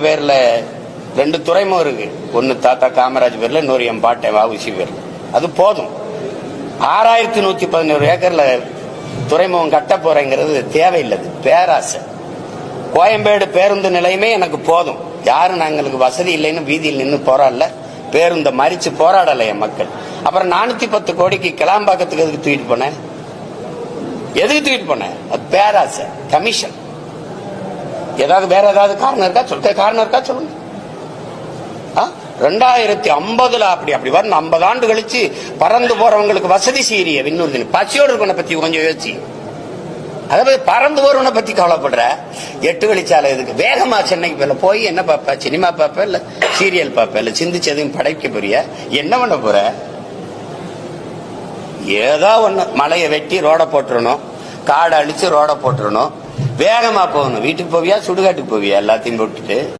பேர்ல 2 துறைமுகம் இருக்கு. ஒன்னு தாத்தா காமராஜ் பேர்ல, இன்னொரு என் பாட்டை வஉசி பேர்ல. அது போதும். 6111 ஏக்கர்ல துறைமுகம் கட்ட போறேங்கிறது தேவையில்லை, பேராசை. கோயம்பேடு பேருந்து நிலையமே எனக்கு போதும். யாரும் நாங்களுக்கு வசதி இல்லைன்னு வீதியில் நின்று போராடல, பேருந்த மறிச்சு போராடல என் மக்கள். அப்புறம் 410 கோடிக்கு கிளாம்பாக்கத்துக்கு எதுக்கு தூக்கிட்டு போனேன்? எதுக்கு தூக்கிட்டு போனேன்? அது பேராசை, கமிஷன். ஏதாவது வேற ஏதாவது காரணம் இருக்கா சொல்லுங்க. 2050 அப்படி வரும். 50 ஆண்டு கழிச்சு பறந்து போறவங்களுக்கு வசதி செய்ய விண்ணூர்தி பசியோடு இருக்கவனை பத்தி கொஞ்சம் யோசிச்சு, அதாவது பறந்து போறவனை பத்தி கவலைப்படுற. 8 வழிச்சாலை இதுக்கு வேகமா சென்னைக்கு போய் என்ன பாப்ப? சினிமா பாப்ப, இல்ல சீரியல் பாப்ப, இல்ல சிந்திச்சு எதுவும் படைக்க போறிய? என்ன பண்ண போற? ஏதோ ஒண்ணு, மலையை வெட்டி ரோட போட்டுறணும், காடை அழிச்சு ரோட போட்டுறணும், வேகமா போகணும். வீட்டுக்கு போவியா சுடுகாட்டுக்கு போவியா? எல்லாத்தையும் போட்டுட்டு